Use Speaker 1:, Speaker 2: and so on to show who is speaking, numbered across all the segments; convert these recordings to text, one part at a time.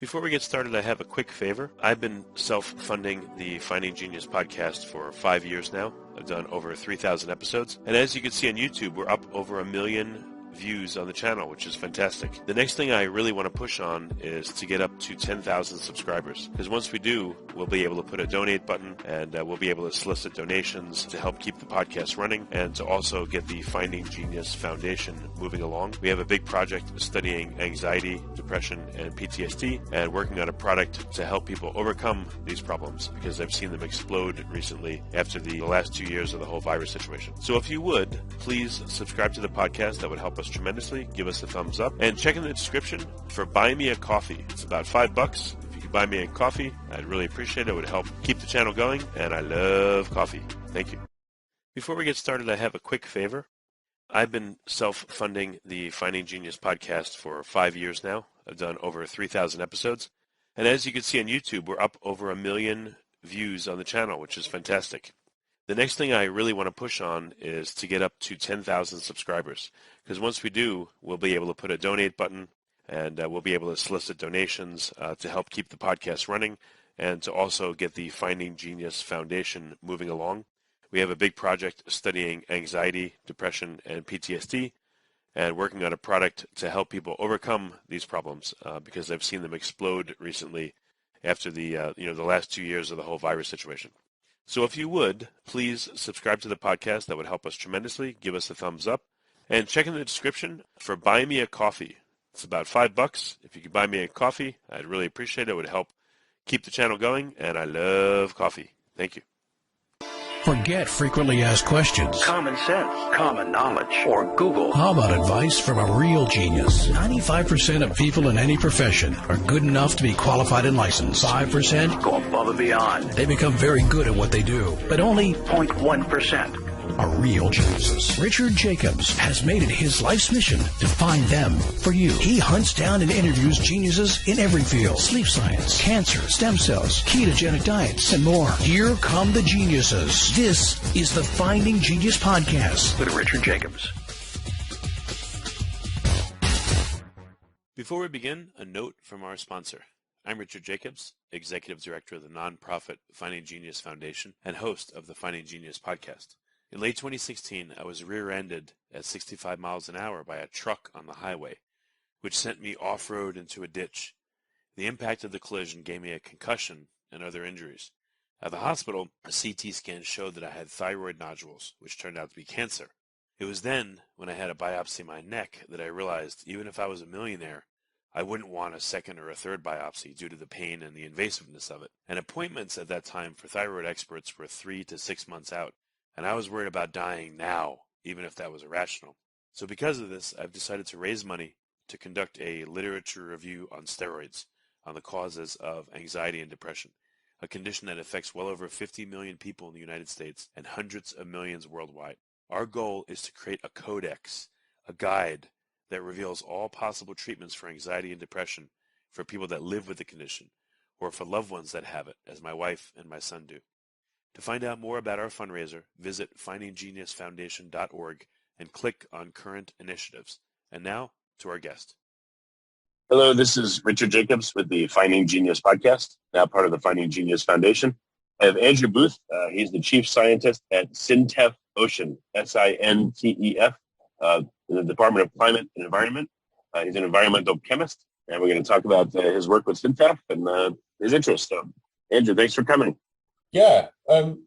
Speaker 1: Before we get started, I have a quick favor. I've been self-funding the Finding Genius podcast for 5 years now. I've done over 3,000 episodes. And as you can see on YouTube, we're up over 1 million views on the channel, which is fantastic. The next thing I really want to push on is to get up to 10,000 subscribers. Because once we do, we'll be able to put a donate button and we'll be able to solicit donations to help keep the podcast running and to also get the Finding Genius Foundation moving along. We have a big project studying anxiety, depression, and PTSD and working on a product to help people overcome these problems because I've seen them explode recently after the last 2 years of the whole virus situation. So if you would, please subscribe to the podcast. That would help us tremendously. Give us a thumbs up and check in the description for Buy Me a Coffee. It's about $5. If you could buy me a coffee, I'd really appreciate it. It would help keep the channel going, and I love coffee. Thank you. Before we get started, I have a quick favor. I've been self-funding the Finding Genius podcast for 5 years now. I've done over 3,000 episodes. And as you can see on YouTube, we're up over 1 million views on the channel, which is fantastic. The next thing I really want to push on is to get up to 10,000 subscribers. Because once we do, we'll be able to put a donate button and we'll be able to solicit donations to help keep the podcast running and to also get the Finding Genius Foundation moving along. We have a big project studying anxiety, depression, and PTSD and working on a product to help people overcome these problems because I've seen them explode recently after the last 2 years of the whole virus situation. So if you would, please subscribe to the podcast. That would help us tremendously. Give us a thumbs up. And check in the description for Buy Me a Coffee. It's about $5. If you could buy me a coffee, I'd really appreciate it. It would help keep the channel going, and I love coffee. Thank you.
Speaker 2: Forget frequently asked questions.
Speaker 3: Common sense, common knowledge, or Google.
Speaker 2: How about advice from a real genius? 95% of people in any profession are good enough to be qualified and licensed. 5%
Speaker 3: go above and beyond.
Speaker 2: They become very good at what they do, but only
Speaker 3: 0.1%
Speaker 2: are real geniuses. Richard Jacobs has made it his life's mission to find them for you. He hunts down and interviews geniuses in every field: sleep science, cancer, stem cells, ketogenic diets, and more. Here come the geniuses. This is the Finding Genius Podcast
Speaker 3: with Richard Jacobs.
Speaker 1: Before we begin, a note from our sponsor. I'm Richard Jacobs, Executive Director of the nonprofit Finding Genius Foundation and host of the Finding Genius Podcast. In late 2016, I was rear-ended at 65 miles an hour by a truck on the highway, which sent me off-road into a ditch. The impact of the collision gave me a concussion and other injuries. At the hospital, a CT scan showed that I had thyroid nodules, which turned out to be cancer. It was then, when I had a biopsy of my neck, that I realized even if I was a millionaire, I wouldn't want a second or a third biopsy due to the pain and the invasiveness of it. And appointments at that time for thyroid experts were 3 to 6 months out. And I was worried about dying now, even if that was irrational. So because of this, I've decided to raise money to conduct a literature review on steroids, on the causes of anxiety and depression, a condition that affects well over 50 million people in the United States and hundreds of millions worldwide. Our goal is to create a codex, a guide that reveals all possible treatments for anxiety and depression for people that live with the condition, or for loved ones that have it, as my wife and my son do. To find out more about our fundraiser, visit findinggeniusfoundation.org and click on Current Initiatives. And now, to our guest.
Speaker 4: Hello, this is Richard Jacobs with the Finding Genius Podcast, now part of the Finding Genius Foundation. I have Andrew Booth. He's the Chief Scientist at SINTEF Ocean, SINTEF, in the Department of Climate and Environment. He's an environmental chemist, and we're going to talk about his work with SINTEF and his interest. So, Andrew, thanks for coming.
Speaker 5: Yeah,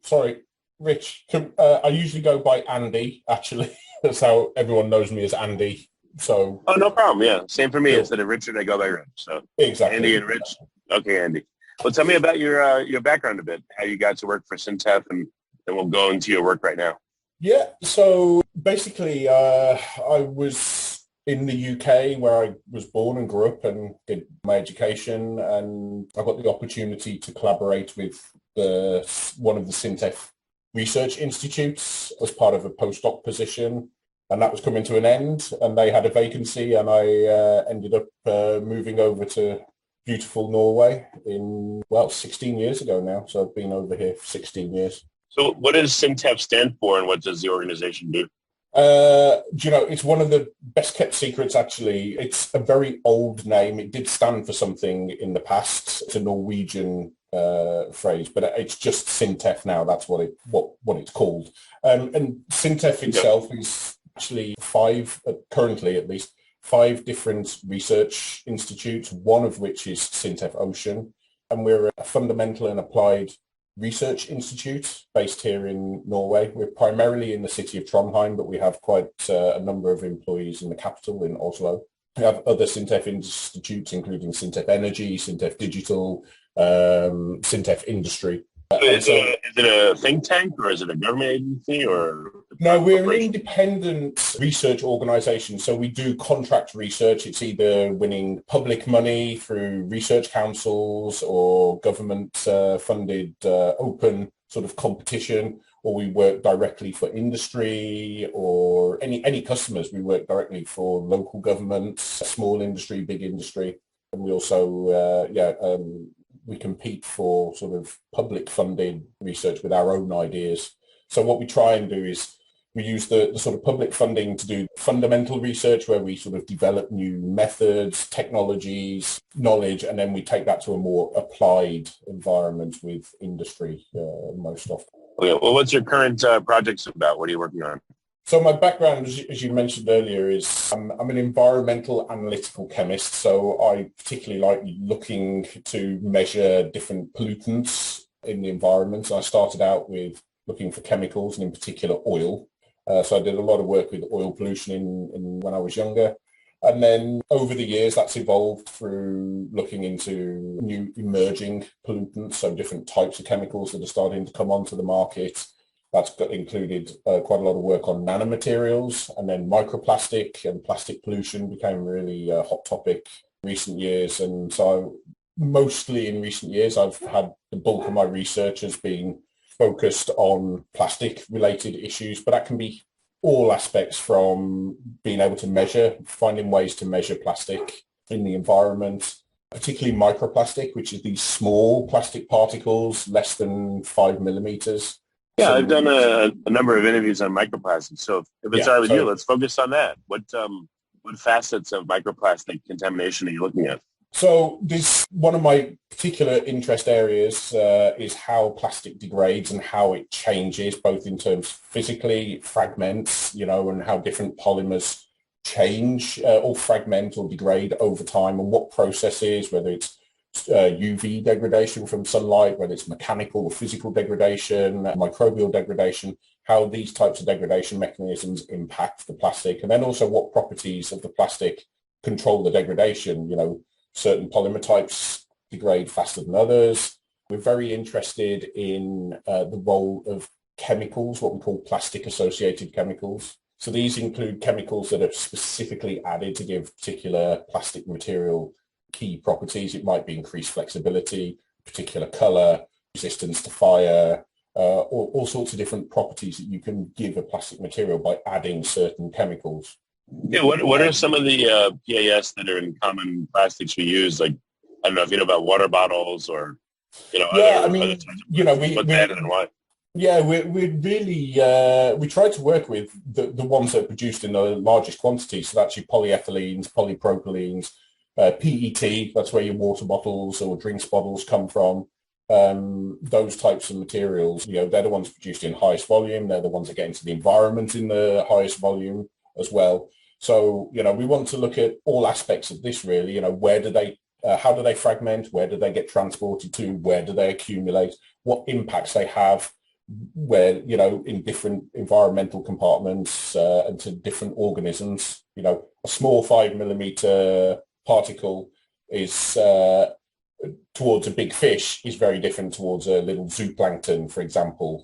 Speaker 5: sorry, Rich. I usually go by Andy, actually. That's how everyone knows me, as Andy. So. Oh,
Speaker 4: no problem. Yeah, same for me. Instead of Richard, I go by Rich. So
Speaker 5: exactly.
Speaker 4: Andy and Rich. Okay, Andy. Well, tell me about your background a bit, how you got to work for SINTEF, and then we'll go into your work right now.
Speaker 5: Yeah, so basically I was in the UK where I was born and grew up and did my education, and I got the opportunity to collaborate with one of the SINTEF research institutes as part of a postdoc position, and that was coming to an end, and they had a vacancy, and I ended up moving over to beautiful Norway 16 years ago now. So I've been over here for 16 years.
Speaker 4: So what does SINTEF stand for, and what does the organization do?
Speaker 5: It's one of the best kept secrets, actually. It's a very old name. It did stand for something in the past. It's a Norwegian phrase, but it's just SINTEF now. That's what it's called. And SINTEF itself is actually currently at least, 5 different research institutes, one of which is SINTEF Ocean. And we're a fundamental and applied research institute based here in Norway. We're primarily in the city of Trondheim, but we have quite a number of employees in the capital in Oslo. We have other SINTEF institutes, including SINTEF Energy, SINTEF Digital, SINTEF Industry.
Speaker 4: Is it a think tank, or is it a government agency, or?
Speaker 5: No, we're an independent research organisation. So we do contract research. It's either winning public money through research councils or government-funded open sort of competition, or we work directly for industry or any customers. We work directly for local governments, small industry, big industry. And we also, we compete for sort of public funded research with our own ideas. So what we try and do is we use the sort of public funding to do fundamental research, where we sort of develop new methods, technologies, knowledge, and then we take that to a more applied environment with industry most often.
Speaker 4: Okay, well, what's your current projects about? What are you working on?
Speaker 5: So my background, as you mentioned earlier, is I'm an environmental analytical chemist. So I particularly like looking to measure different pollutants in the environment. So I started out with looking for chemicals, and in particular oil. So I did a lot of work with oil pollution in when I was younger. And then over the years, that's evolved through looking into new emerging pollutants, so different types of chemicals that are starting to come onto the market. That's included quite a lot of work on nanomaterials, and then microplastic and plastic pollution became really a hot topic in recent years. And so mostly in recent years, I've had the bulk of my research has been focused on plastic related issues, but that can be all aspects from being able to measure, finding ways to measure plastic in the environment, particularly microplastic, which is these small plastic particles, less than 5 millimeters.
Speaker 4: Yeah,
Speaker 5: So
Speaker 4: I've done a number of interviews on microplastics. So if it's all right with you, let's focus on that. What facets of microplastic contamination are you looking at?
Speaker 5: So this one of my particular interest areas is how plastic degrades and how it changes, both in terms physically, fragments, and how different polymers change or fragment or degrade over time, and what processes, whether it's UV degradation from sunlight, whether it's mechanical or physical degradation, microbial degradation, how these types of degradation mechanisms impact the plastic, and then also what properties of the plastic control the degradation. Certain polymer types degrade faster than others. We're very interested in the role of chemicals, what we call plastic-associated chemicals. So these include chemicals that are specifically added to give particular plastic material key properties. It might be increased flexibility, particular color, resistance to fire, all sorts of different properties that you can give a plastic material by adding certain chemicals.
Speaker 4: Yeah, what are some of the PAS that are in common plastics we use? Like, I don't know if you know about water bottles or, other types of what's added and why.
Speaker 5: Yeah, we really we try to work with the ones that are produced in the largest quantities. So that's your polyethylenes, polypropylenes, PET. That's where your water bottles or drinks bottles come from. Those types of materials, they're the ones produced in highest volume. They're the ones that get into the environment in the highest volume as well. So, we want to look at all aspects of this really. Where do they, how do they fragment? Where do they get transported to? Where do they accumulate? What impacts they have? Where, in different environmental compartments and to different organisms. A small 5 millimeter particle is towards a big fish is very different towards a little zooplankton, for example.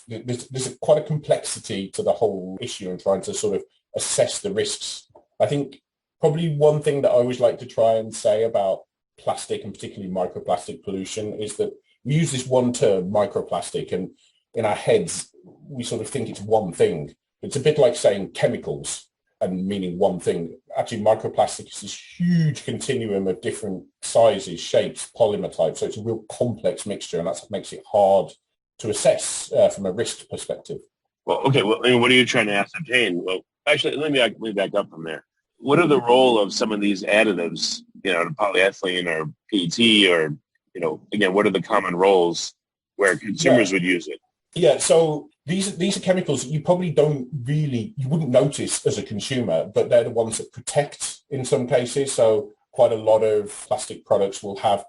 Speaker 5: There's quite a complexity to the whole issue and trying to sort of assess the risks. I think probably one thing that I always like to try and say about plastic and particularly microplastic pollution is that we use this one term, microplastic, and in our heads, we sort of think it's one thing. It's a bit like saying chemicals and meaning one thing. Actually, microplastic is this huge continuum of different sizes, shapes, polymer types. So it's a real complex mixture, and that's what makes it hard to assess from a risk perspective.
Speaker 4: Well, okay. Well, I mean, what are you trying to ascertain? Well, actually, let me back up from there. What are the role of some of these additives, polyethylene or PET or, again, what are the common roles where
Speaker 5: Yeah.
Speaker 4: consumers would use it?
Speaker 5: Yeah, so these are chemicals that you probably you wouldn't notice as a consumer, but they're the ones that protect in some cases. So quite a lot of plastic products will have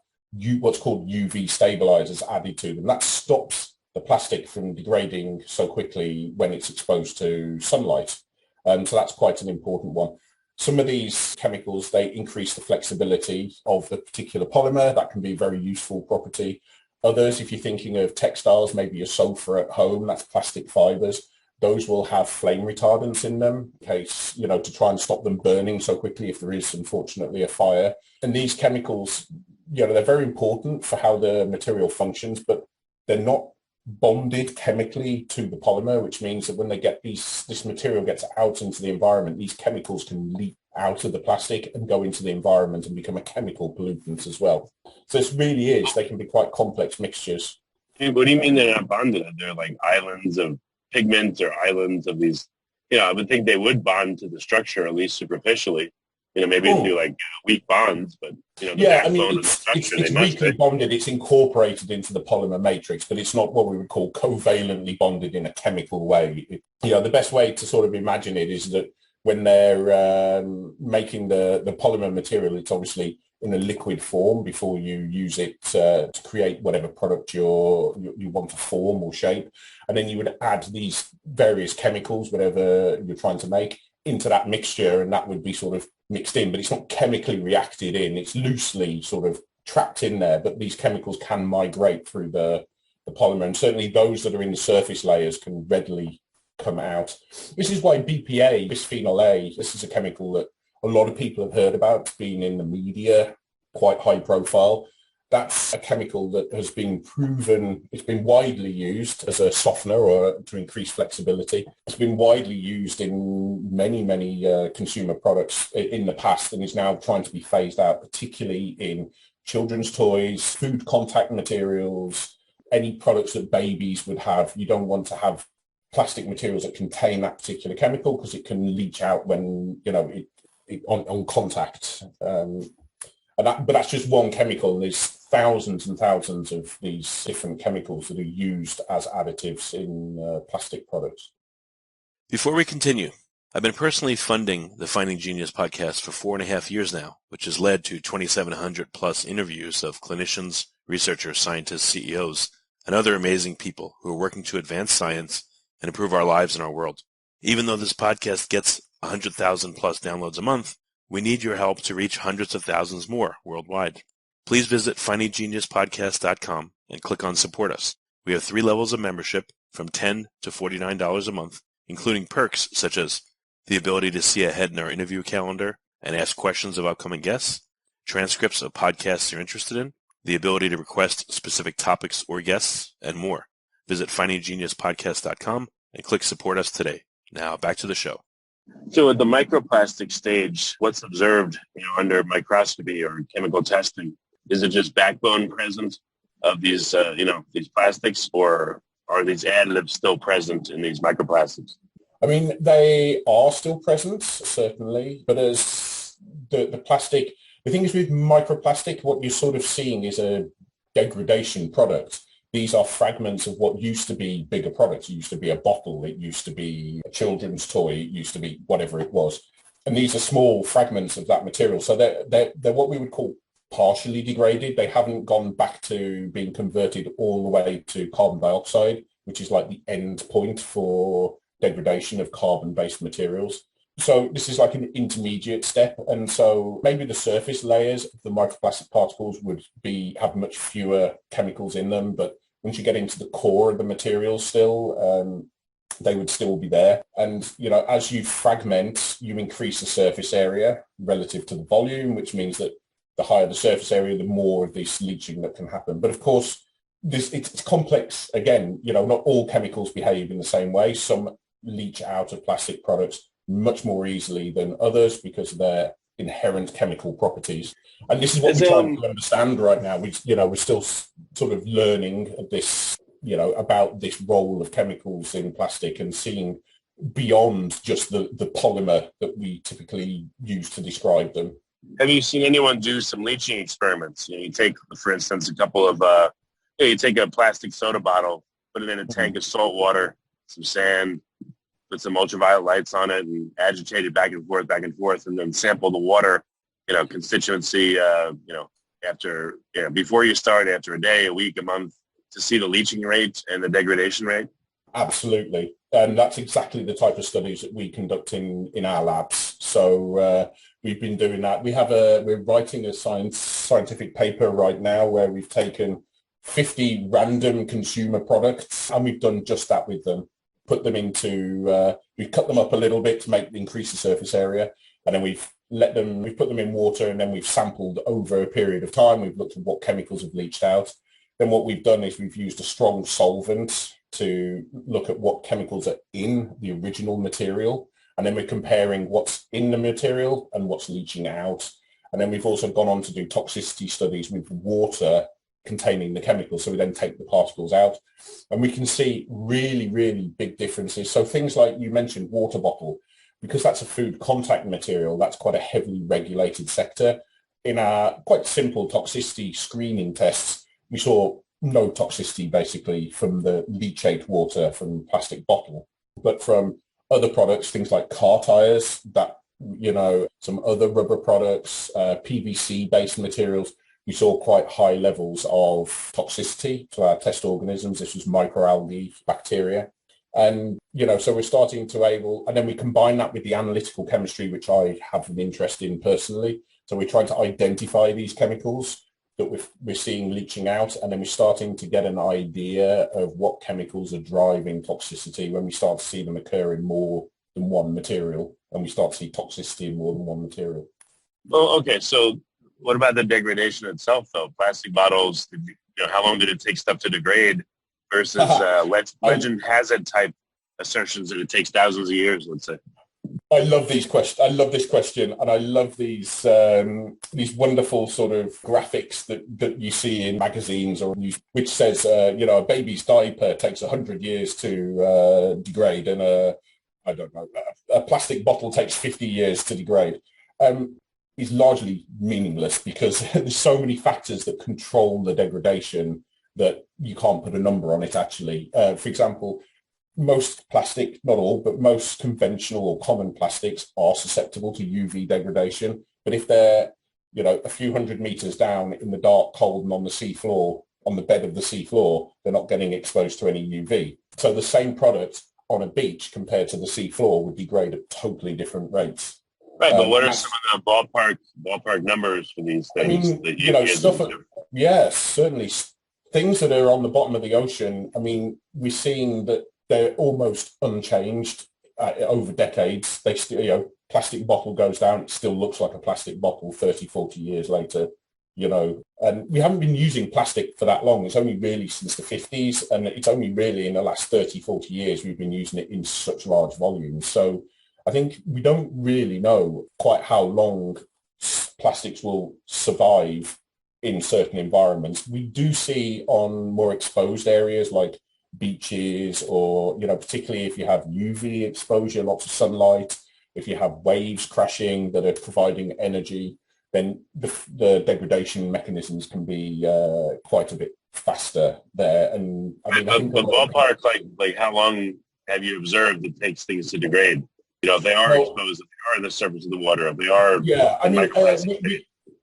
Speaker 5: what's called UV stabilizers added to them. That stops the plastic from degrading so quickly when it's exposed to sunlight. So that's quite an important one. Some of these chemicals, they increase the flexibility of the particular polymer. That can be a very useful property. Others, if you're thinking of textiles, maybe a sofa at home, that's plastic fibers. Those will have flame retardants in them in case, to try and stop them burning so quickly if there is, unfortunately, a fire. And these chemicals, they're very important for how the material functions, but they're not bonded chemically to the polymer, which means that when they get this material gets out into the environment, these chemicals can leak out of the plastic and go into the environment and become a chemical pollutant as well. So this really is, they can be quite complex mixtures.
Speaker 4: What do you mean they're not bonded? They're like islands of pigments or islands of these, I would think they would bond to the structure, at least superficially. Maybe through like weak bonds, but
Speaker 5: it's weakly bonded. It's incorporated into the polymer matrix, but it's not what we would call covalently bonded in a chemical way. The best way to sort of imagine it is that when they're making the polymer material, it's obviously in a liquid form before you use it to create whatever product you want to form or shape, and then you would add these various chemicals, whatever you're trying to make, into that mixture, and that would be sort of mixed in, but it's not chemically reacted in. It's loosely sort of trapped in there, but these chemicals can migrate through the polymer, and certainly those that are in the surface layers can readily come out. This is why BPA, bisphenol A, this is a chemical that a lot of people have heard about, being in the media, quite high profile. That's a chemical that has been proven, it's been widely used as a softener or to increase flexibility. It's been widely used in many, many consumer products in the past and is now trying to be phased out, particularly in children's toys, food contact materials, any products that babies would have. You don't want to have plastic materials that contain that particular chemical because it can leach out when, on contact. But that's just one chemical. There's thousands and thousands of these different chemicals that are used as additives in plastic products.
Speaker 1: Before we continue, I've been personally funding the Finding Genius podcast for 4.5 years now, which has led to 2,700 plus interviews of clinicians, researchers, scientists, CEOs, and other amazing people who are working to advance science and improve our lives and our world. Even though this podcast gets 100,000 plus downloads a month, we need your help to reach hundreds of thousands more worldwide. Please visit findinggeniuspodcast.com and click on Support Us. We have 3 levels of membership from $10 to $49 a month, including perks such as the ability to see ahead in our interview calendar and ask questions of upcoming guests, transcripts of podcasts you're interested in, the ability to request specific topics or guests, and more. Visit findinggeniuspodcast.com and click Support Us today. Now back to the show.
Speaker 4: So at the microplastic stage, what's observed, under microscopy or chemical testing? Is it just backbone present of these, these plastics, or are these additives still present in these microplastics?
Speaker 5: I mean, they are still present, certainly, but as the plastic, the thing is with microplastic, what you're sort of seeing is a degradation product. These are fragments of what used to be bigger products. It used to be a bottle. It used to be a children's toy. It used to be whatever it was. And these are small fragments of that material. So they're what we would call partially degraded. They haven't gone back to being converted all the way to carbon dioxide, which is like the end point for degradation of carbon-based materials. So this is like an intermediate step. And so maybe the surface layers of the microplastic particles would have much fewer chemicals in them, but once you get into the core of the material still, they would still be there. And, as you fragment, you increase the surface area relative to the volume, which means that the higher the surface area, the more of this leaching that can happen. But of course, it's complex. Again, not all chemicals behave in the same way. Some leach out of plastic products much more easily than others because of their inherent chemical properties. And this is what we're trying to understand right now. We're still sort of learning at this about this role of chemicals in plastic and seeing beyond just the polymer that we typically use to describe them.
Speaker 4: Have you seen anyone do some leaching experiments? You take, for instance, a couple of, you take a plastic soda bottle, put it in a tank of salt water, some sand, put some ultraviolet lights on it, and agitate it back and forth, and then sample the water, constituency, before you start, after a day, a week, a month, to see the leaching rate and the degradation rate?
Speaker 5: Absolutely. And that's exactly the type of studies that we conduct in our labs. So we've been doing that. We're writing a scientific paper right now where we've taken 50 random consumer products and we've done just that with them. Put them into, we've cut them up a little bit to increase the surface area, and then we've put them in water, and then we've sampled over a period of time. We've looked at what chemicals have leached out. Then what we've done is we've used a strong solvent to look at what chemicals are in the original material, and then we're comparing what's in the material and what's leaching out. And then we've also gone on to do toxicity studies with water containing the chemicals. So we then take the particles out, and we can see really, really big differences. So things like you mentioned water bottle, because that's a food contact material, that's quite a heavily regulated sector. In our quite simple toxicity screening tests, we saw no toxicity basically from the leachate water from plastic bottle. But from other products, things like car tires, some other rubber products, PVC-based materials, we saw quite high levels of toxicity to our test organisms. This was microalgae bacteria. And, so we're starting to and then we combine that with the analytical chemistry, which I have an interest in personally. So we're trying to identify these chemicals that we're seeing leaching out, and then we're starting to get an idea of what chemicals are driving toxicity when we start to see them occur in more than one material, and we start to see toxicity in more than one material.
Speaker 4: Well, okay, so what about the degradation itself, though? Plastic bottles, how long did it take stuff to degrade versus legend has it type assertions that it takes thousands of years, let's say?
Speaker 5: I love these questions. I love this question, and I love these wonderful sort of graphics that you see in magazines which says, a baby's diaper takes 100 years to degrade, and a plastic bottle takes 50 years to degrade. Is largely meaningless because there's so many factors that control the degradation that you can't put a number on it, actually. For example, most plastic, not all, but most conventional or common plastics are susceptible to UV degradation. But if they're, a few hundred meters down in the dark, cold, and on the seafloor, on the bed of the seafloor, they're not getting exposed to any UV. So the same product on a beach compared to the seafloor would degrade at totally different rates.
Speaker 4: Right, but what are some of the ballpark numbers for these things?
Speaker 5: Certainly things that are on the bottom of the ocean. I mean, we're seeing that they're almost unchanged over decades. They still, plastic bottle goes down, it still looks like a plastic bottle 30, 40 years later, and we haven't been using plastic for that long. It's only really since the 50s, and it's only really in the last 30, 40 years we've been using it in such large volumes. So I think we don't really know quite how long plastics will survive in certain environments. We do see on more exposed areas like beaches or, particularly if you have UV exposure, lots of sunlight, if you have waves crashing that are providing energy, then the degradation mechanisms can be quite a bit faster there. And I think the
Speaker 4: ballpark, like how long have you observed it takes things to degrade? If they are exposed, if they are on the surface of the water, if they are...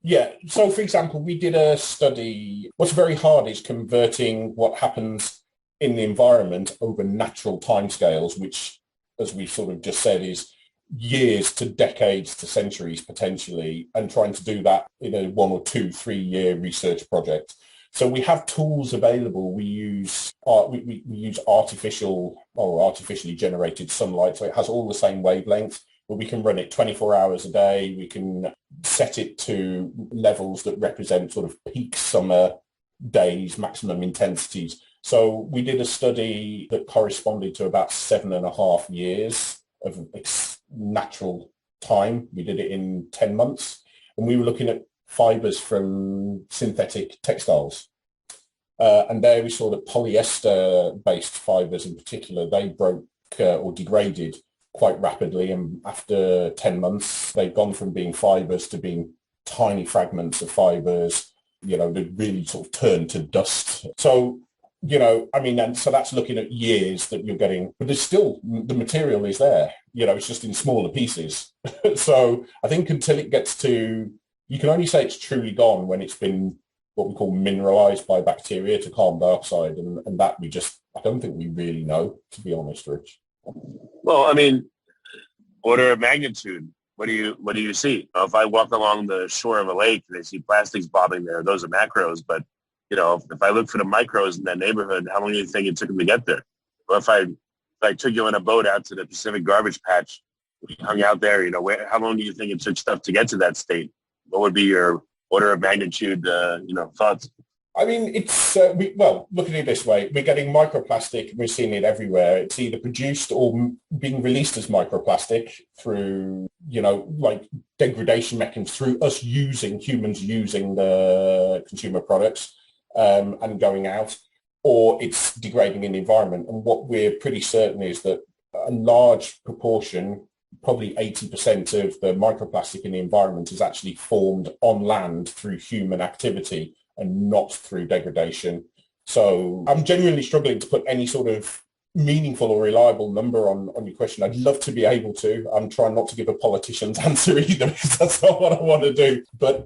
Speaker 5: Yeah, so for example, we did a study. What's very hard is converting what happens in the environment over natural timescales, which, as we sort of just said, is years to decades to centuries potentially, and trying to do that in a 1 or 2, 3 year research project. So we have tools available. We use artificially generated sunlight, so it has all the same wavelength, but we can run it 24 hours a day. We can set it to levels that represent sort of peak summer days, maximum intensities. So we did a study that corresponded to about 7.5 years of natural time. We did it in 10 months, and we were looking at fibers from synthetic textiles. And there we saw that polyester-based fibers in particular, they broke or degraded quite rapidly. And after 10 months, they've gone from being fibers to being tiny fragments of fibers, that really sort of turned to dust. So, and so that's looking at years that you're getting, but there's still, the material is there, it's just in smaller pieces. So I think until it gets to, you can only say it's truly gone when it's been what we call mineralized by bacteria to carbon dioxide. And that I don't think we really know, to be honest, Rich.
Speaker 4: Well, I mean, order of magnitude. What do you see? If I walk along the shore of a lake and I see plastics bobbing there, those are macros. But, if I look for the micros in that neighborhood, how long do you think it took them to get there? Or if I took you on a boat out to the Pacific garbage patch, we hung out there, how long do you think it took stuff to get to that state? What would be your order of magnitude, thoughts?
Speaker 5: I mean, it's, look at it this way. We're getting microplastic. We're seeing it everywhere. It's either produced or being released as microplastic through, like degradation mechanisms, through us humans using the consumer products and going out, or it's degrading in the environment. And what we're pretty certain is that a large proportion, probably 80% of the microplastic in the environment is actually formed on land through human activity and not through degradation. So I'm genuinely struggling to put any sort of meaningful or reliable number on your question. I'd love to be able to. I'm trying not to give a politician's answer either, because that's not what I want to do. But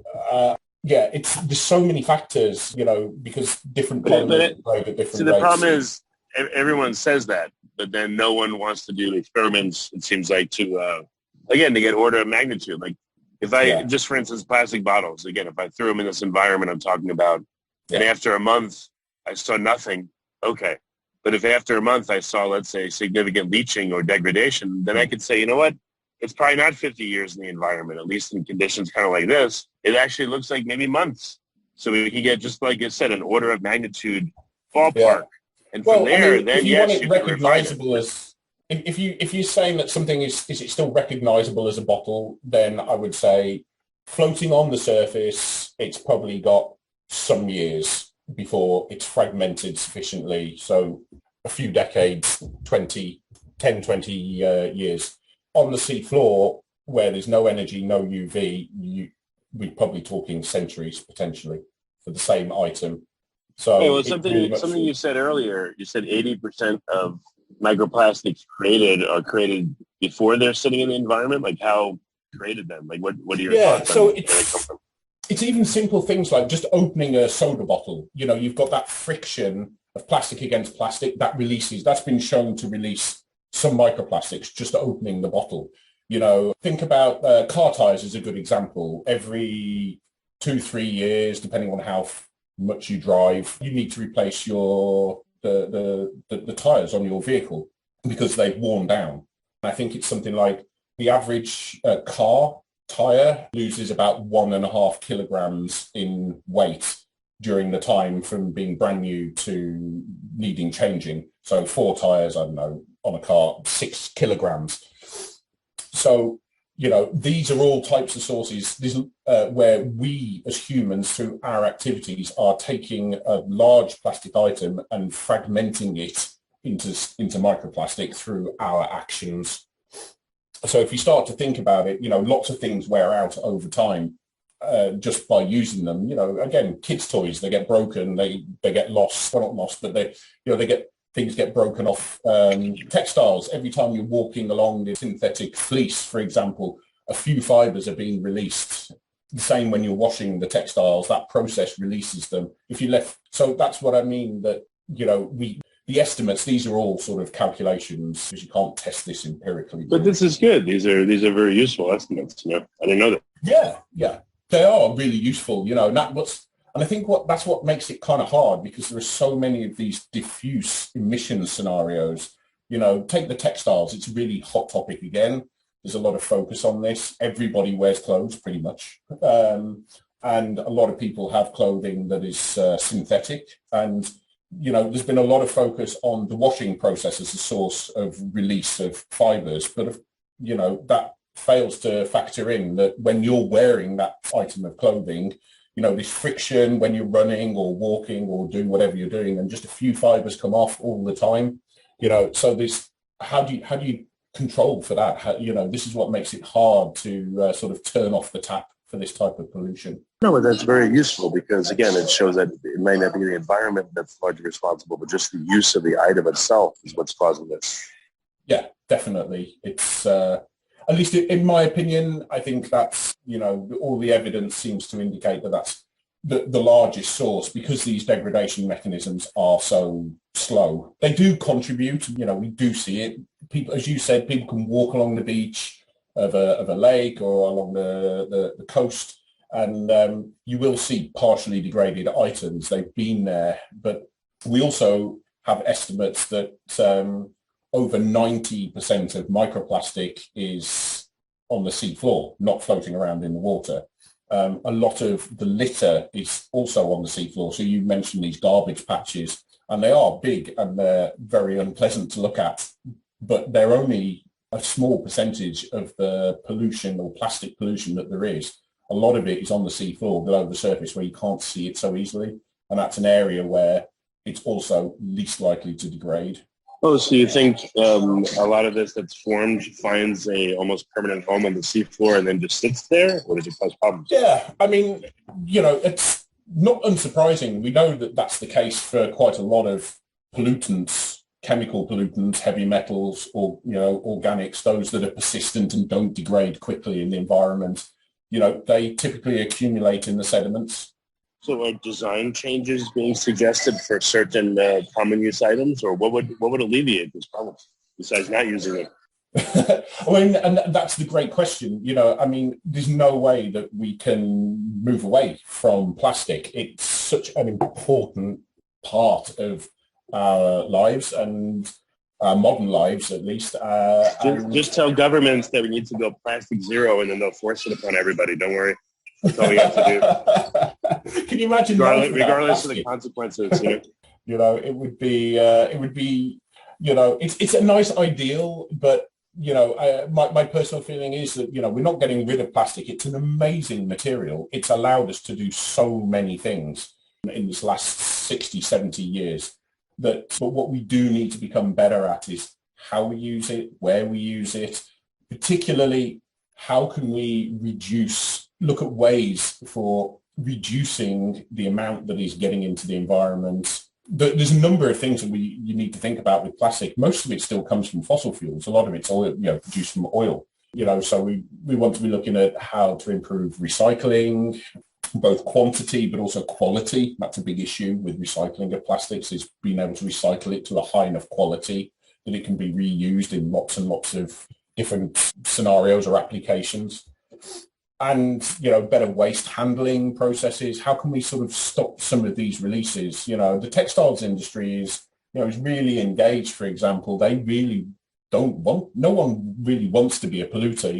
Speaker 5: there's so many factors, because different polymers behave at different rates.
Speaker 4: So the problem is everyone says that, but then no one wants to do experiments, it seems like, to get order of magnitude. Like, if just for instance, plastic bottles, again, if I threw them in this environment I'm talking about, and after a month I saw nothing, okay. But if after a month I saw, let's say, significant leaching or degradation, then I could say, you know what? It's probably not 50 years in the environment, at least in conditions kind of like this. It actually looks like maybe months. So we can get, just like I said, an order of magnitude ballpark. Yeah. And from there, then yes, you can refine it.
Speaker 5: If you're saying that something is it still recognizable as a bottle, then I would say floating on the surface, it's probably got some years before it's fragmented sufficiently. So a few decades, 20 years. On the sea floor, where there's no energy, no UV, we're probably talking centuries potentially for the same item. So
Speaker 4: something you said earlier, you said 80% of microplastics are created before they're sitting in the environment. Like, how created them? Like, what are your thoughts
Speaker 5: so
Speaker 4: on where they come from?
Speaker 5: It's even simple things like just opening a soda bottle. You've got that friction of plastic against plastic that's been shown to release some microplastics, just opening the bottle. Think about car tires is a good example. Every 2-3 years, depending on how much you drive, you need to replace the tires on your vehicle because they've worn down. I think it's something like the average car tire loses about 1.5 kilograms in weight during the time from being brand new to needing changing. So 4 tires, I don't know, on a car, 6 kilograms. So, these are all types of sources where we as humans, through our activities, are taking a large plastic item and fragmenting it into microplastic through our actions. So if you start to think about it, lots of things wear out over time just by using them. Again, kids' toys, they get broken, they get lost, well, not lost, but things get broken off. Textiles, every time you're walking along the synthetic fleece, for example, a few fibers are being released. The same when you're washing the textiles, that process releases them. So that's what I mean, that, the estimates, these are all sort of calculations, because you can't test this empirically.
Speaker 4: But this is good. These are very useful estimates. I didn't know that.
Speaker 5: Yeah. They are really useful, and I think that's what makes it kind of hard, because there are so many of these diffuse emission scenarios. Take the textiles. It's a really hot topic again. There's a lot of focus on this. Everybody wears clothes pretty much. And a lot of people have clothing that is synthetic. And, there's been a lot of focus on the washing process as a source of release of fibers. But, that fails to factor in that when you're wearing that item of clothing, this friction when you're running or walking or doing whatever you're doing, and just a few fibers come off all the time. So this, how do you control for that? This is what makes it hard to sort of turn off the tap for this type of pollution.
Speaker 4: No, but that's very useful because, again, it shows that it may not be the environment that's largely responsible, but just the use of the item itself is what's causing this.
Speaker 5: Yeah, definitely. It's, at least in my opinion, I think that's, all the evidence seems to indicate that that's the largest source, because these degradation mechanisms are so slow. They do contribute, we do see it. People, as you said, people can walk along the beach of a lake or along the coast, and you will see partially degraded items. They've been there, but we also have estimates that over 90% of microplastic is on the seafloor, not floating around in the water. A lot of the litter is also on the seafloor. So you mentioned these garbage patches, and they are big and they're very unpleasant to look at, but they're only a small percentage of the pollution or plastic pollution that there is. A lot of it is on the seafloor, below the surface, where you can't see it so easily. And that's an area where it's also least likely to degrade.
Speaker 4: Oh, so you think a lot of this that's formed finds a almost permanent home on the seafloor and then just sits there? Or does it cause problems?
Speaker 5: Yeah, I mean, it's not unsurprising. We know that that's the case for quite a lot of pollutants, chemical pollutants, heavy metals, or, organics, those that are persistent and don't degrade quickly in the environment. They typically accumulate in the sediments.
Speaker 4: So are design changes being suggested for certain common use items, or what would alleviate this problem besides not using them?
Speaker 5: I mean, and that's the great question. There's no way that we can move away from plastic. It's such an important part of our lives, and our modern lives, at least.
Speaker 4: Just tell governments that we need to go plastic zero, and then they'll force it upon everybody. Don't worry. That's all we have to do.
Speaker 5: Can you imagine?
Speaker 4: Regardless of the consequences,
Speaker 5: it would be, it's a nice ideal, but my personal feeling is that we're not getting rid of plastic. It's an amazing material. It's allowed us to do so many things in this last 60, 70 years. But what we do need to become better at is how we use it, where we use it, particularly how can we look at ways for reducing the amount that is getting into the environment. There's a number of things that you need to think about with plastic. Most of it still comes from fossil fuels. A lot of it's oil, produced from oil. So we want to be looking at how to improve recycling, both quantity but also quality. That's a big issue with recycling of plastics, is being able to recycle it to a high enough quality that it can be reused in lots and lots of different scenarios or applications. And, better waste handling processes. How can we sort of stop some of these releases? The textiles industry is really engaged, for example. They really no one really wants to be a polluter.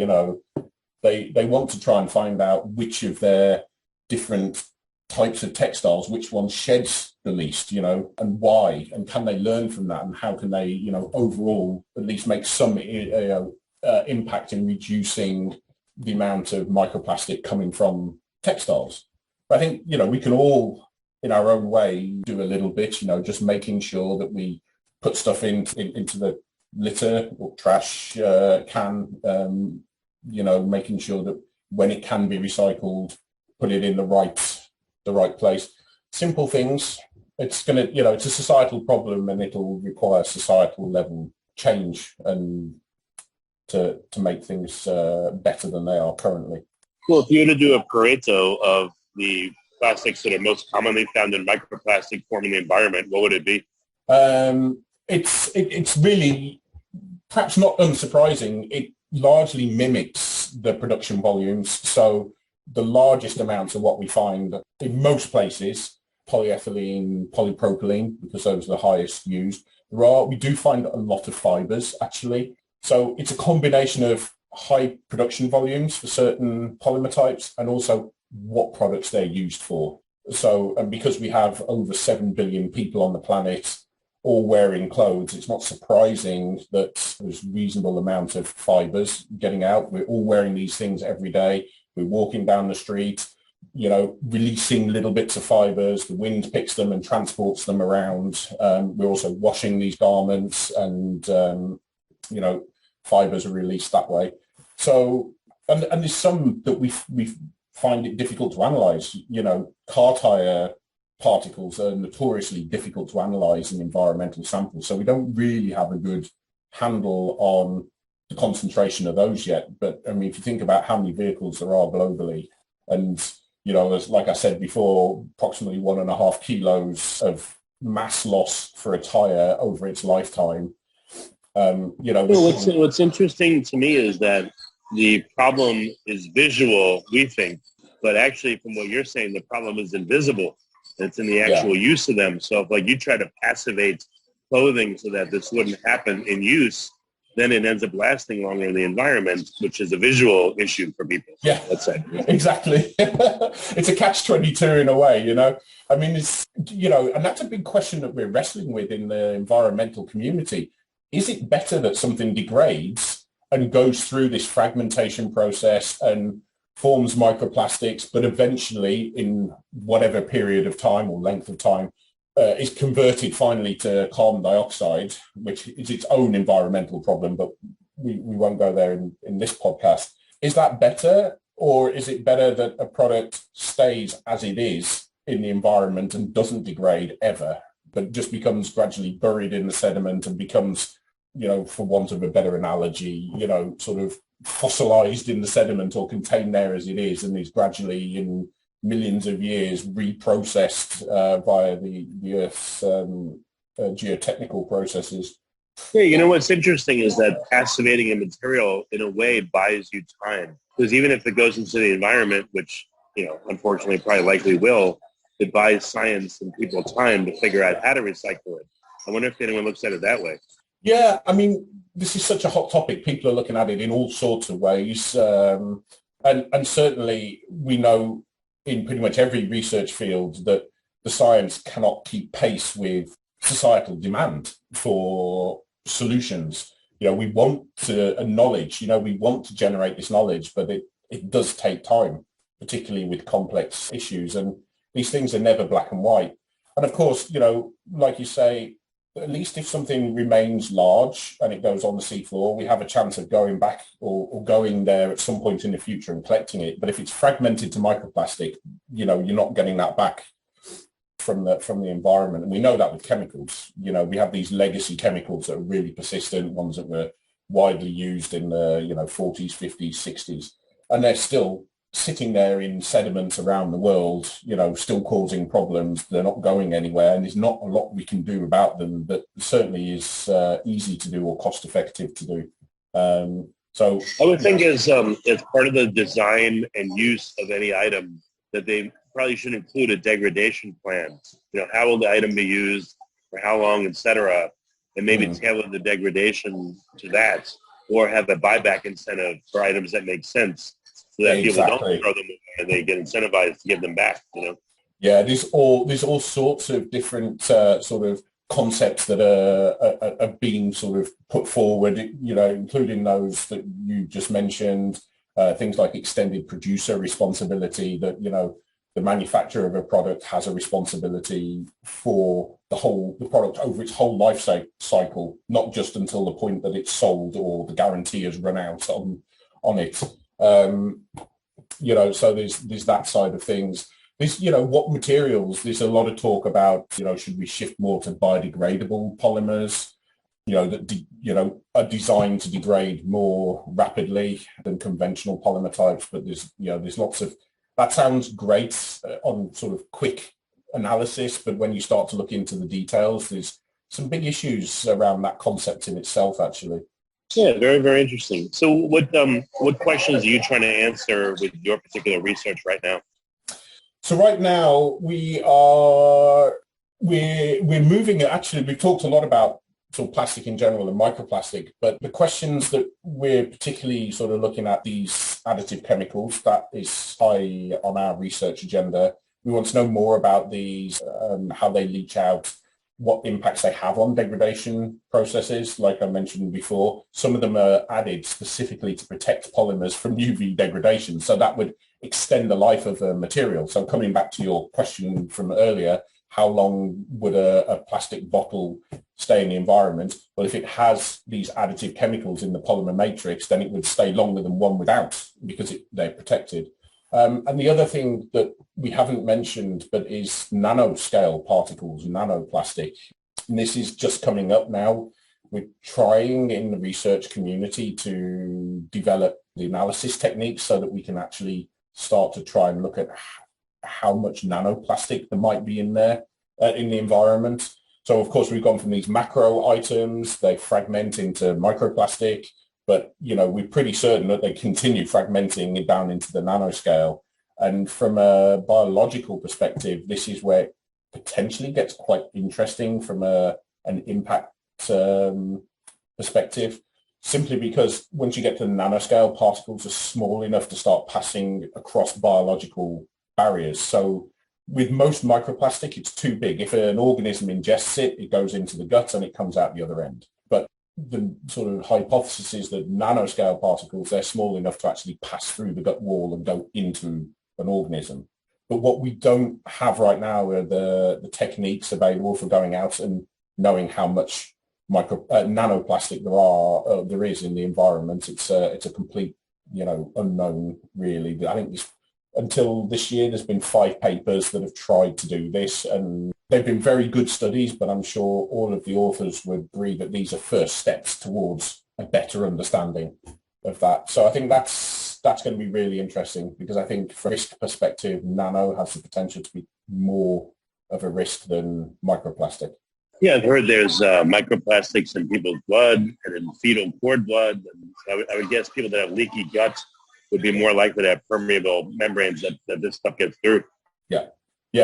Speaker 5: They want to try and find out which of their different types of textiles, which one sheds the least, and why, and can they learn from that, and how can they, overall at least make some impact in reducing the amount of microplastic coming from textiles. But I think, we can all, in our own way, do a little bit, just making sure that we put stuff into the litter or trash can, making sure that when it can be recycled, put it in the right place. Simple things. It's going to, it's a societal problem, and it'll require societal level change and to make things better than they are currently.
Speaker 4: Well, if you were to do a Pareto of the plastics that are most commonly found in microplastic forming the environment, what would it be?
Speaker 5: It's really, perhaps not unsurprising, it largely mimics the production volumes. So the largest amounts of what we find in most places, polyethylene, polypropylene, because those are the highest used. We do find a lot of fibers, actually. So it's a combination of high production volumes for certain polymer types and also what products they're used for. So, and because we have over 7 billion people on the planet all wearing clothes, it's not surprising that there's a reasonable amount of fibers getting out. We're all wearing these things every day. We're walking down the street. releasing little bits of fibers. The wind picks them and transports them around. We're also washing these garments, and fibers are released that way. So, and there's some that we find it difficult to analyze. Car tire particles are notoriously difficult to analyze in environmental samples. So we don't really have a good handle on the concentration of those yet. But I mean, if you think about how many vehicles there are globally, and as like I said before, approximately 1.5 kilos of mass loss for a tire over its lifetime.
Speaker 4: What's interesting to me is that the problem is visual, we think, but actually, from what you're saying, the problem is invisible. It's in the actual use of them. So if you try to passivate clothing so that this wouldn't happen in use, then it ends up lasting longer in the environment, which is a visual issue for people.
Speaker 5: Yeah,
Speaker 4: let's say.
Speaker 5: Exactly. It's a catch-22 in a way, I mean, it's, and that's a big question that we're wrestling with in the environmental community. Is it better that something degrades and goes through this fragmentation process and forms microplastics, but eventually in whatever period of time or length of time is converted finally to carbon dioxide, which is its own environmental problem, but we won't go there in this podcast. Is that better, or is it better that a product stays as it is in the environment and doesn't degrade ever, but just becomes gradually buried in the sediment and becomes, for want of a better analogy, sort of fossilized in the sediment or contained there as it is, and is gradually in millions of years reprocessed via the Earth's geotechnical processes?
Speaker 4: Yeah, what's interesting is that passivating a material in a way buys you time, because even if it goes into the environment, which unfortunately probably likely will, it buys science and people time to figure out how to recycle it. I wonder if anyone looks at it that way.
Speaker 5: Yeah, I mean, this is such a hot topic. People are looking at it in all sorts of ways. And certainly we know in pretty much every research field that the science cannot keep pace with societal demand for solutions. We want to knowledge, we want to generate this knowledge, but it does take time, particularly with complex issues. And these things are never black and white. And of course, like you say, at least if something remains large and it goes on the seafloor, we have a chance of going back or going there at some point in the future and collecting it. But if it's fragmented to microplastic, you're not getting that back from the environment. And we know that with chemicals. We have these legacy chemicals that are really persistent, ones that were widely used in the 40s, 50s, 60s, and they're still sitting there in sediments around the world, still causing problems. They're not going anywhere, and there's not a lot we can do about them, but certainly is easy to do or cost effective to do. So
Speaker 4: I would think as part of the design and use of any item that they probably should include a degradation plan. How will the item be used, for how long, etc., and maybe tailor the degradation to that, or have a buyback incentive for items that make sense, so that people don't throw them away and they get incentivized to give them back.
Speaker 5: Yeah, there's all sorts of different sort of concepts that are being sort of put forward, including those that you just mentioned, things like extended producer responsibility, that, the manufacturer of a product has a responsibility for the product over its whole life cycle, not just until the point that it's sold or the guarantee has run out on it. So there's that side of things. There's, what materials, there's a lot of talk about, should we shift more to biodegradable polymers, that, are designed to degrade more rapidly than conventional polymer types. But there's lots of, that sounds great on sort of quick analysis, but when you start to look into the details, there's some big issues around that concept in itself, actually.
Speaker 4: Yeah, very, very interesting. So what questions are you trying to answer with your particular research right now?
Speaker 5: So right now we're moving, actually, we've talked a lot about sort of plastic in general and microplastic, but the questions that we're particularly sort of looking at, these additive chemicals, that is high on our research agenda. We want to know more about these, how they leach out, what impacts they have on degradation processes. Like I mentioned before, some of them are added specifically to protect polymers from UV degradation. So that would extend the life of a material. So coming back to your question from earlier, how long would a plastic bottle stay in the environment? Well, if it has these additive chemicals in the polymer matrix, then it would stay longer than one without, because they're protected. And the other thing that we haven't mentioned, but is nanoscale particles, nanoplastic. And this is just coming up now. We're trying in the research community to develop the analysis techniques so that we can actually start to try and look at how much nanoplastic there might be in there, in the environment. So, of course, we've gone from these macro items, they fragment into microplastic, but, we're pretty certain that they continue fragmenting it down into the nanoscale. And from a biological perspective, this is where it potentially gets quite interesting from an impact perspective, simply because once you get to the nanoscale, particles are small enough to start passing across biological barriers. So with most microplastic, it's too big. If an organism ingests it, it goes into the gut and it comes out the other end. But the sort of hypothesis is that nanoscale particles, they're small enough to actually pass through the gut wall and go into an organism. But what we don't have right now are the techniques available for going out and knowing how much nanoplastic there is in the environment. It's a complete, unknown, really. I think until this year, there's been 5 papers that have tried to do this, and they've been very good studies, but I'm sure all of the authors would agree that these are first steps towards a better understanding of that. So I think that's going to be really interesting, because I think from a risk perspective, nano has the potential to be more of a risk than microplastic.
Speaker 4: Yeah, I've heard there's microplastics in people's blood and in fetal cord blood. And I would guess people that have leaky gut would be more likely to have permeable membranes that this stuff gets through.
Speaker 5: Yeah,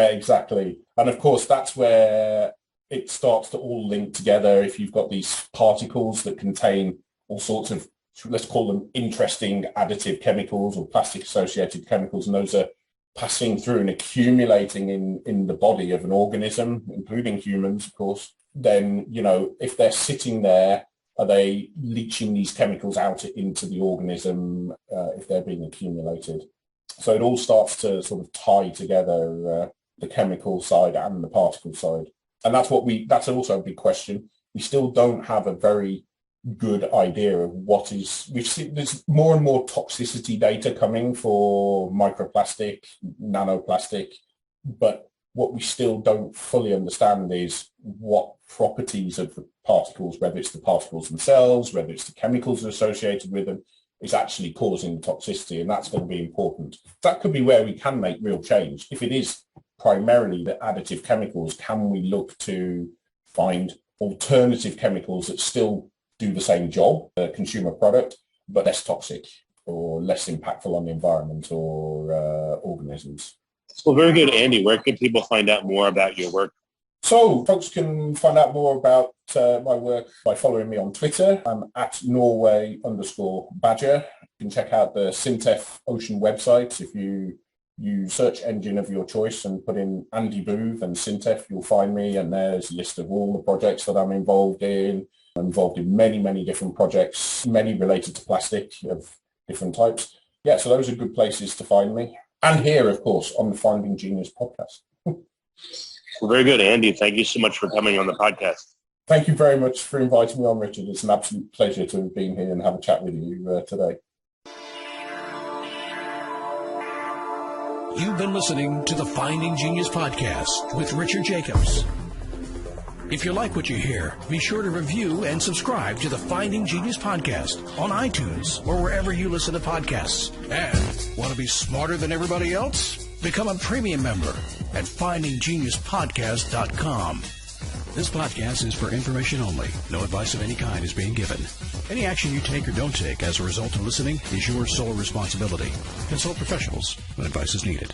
Speaker 5: exactly. And of course, that's where it starts to all link together. If you've got these particles that contain all sorts of, let's call them interesting additive chemicals or plastic-associated chemicals, and those are passing through and accumulating in the body of an organism, including humans, of course, then, if they're sitting there, are they leaching these chemicals out into the organism if they're being accumulated? So it all starts to sort of tie together the chemical side and the particle side. And that's also a big question. We still don't have a very good idea of what is, there's more and more toxicity data coming for microplastic, nanoplastic, but what we still don't fully understand is what properties of the particles, whether it's the particles themselves, whether it's the chemicals associated with them, is actually causing the toxicity, and that's going to be important. That could be where we can make real change. If it is primarily the additive chemicals, can we look to find alternative chemicals that still do the same job, a consumer product, but less toxic or less impactful on the environment or organisms?
Speaker 4: Well, very good, Andy. Where can people find out more about your work?
Speaker 5: So folks can find out more about my work by following me on Twitter. I'm at Norway_Badger. You can check out the SINTEF Ocean website. If you use search engine of your choice and put in Andy Booth and SINTEF, you'll find me, and there's a list of all the projects that I'm involved in. I'm involved in many, many different projects, many related to plastic of different types. Yeah, so those are good places to find me. And here, of course, on the Finding Genius podcast.
Speaker 4: Well, very good, Andy. Thank you so much for coming on the podcast.
Speaker 5: Thank you very much for inviting me on, Richard. It's an absolute pleasure to have been here and have a chat with you today.
Speaker 2: You've been listening to the Finding Genius podcast with Richard Jacobs. If you like what you hear, be sure to review and subscribe to the Finding Genius podcast on iTunes or wherever you listen to podcasts. And want to be smarter than everybody else? Become a premium member at findinggeniuspodcast.com. This podcast is for information only. No advice of any kind is being given. Any action you take or don't take as a result of listening is your sole responsibility. Consult professionals when advice is needed.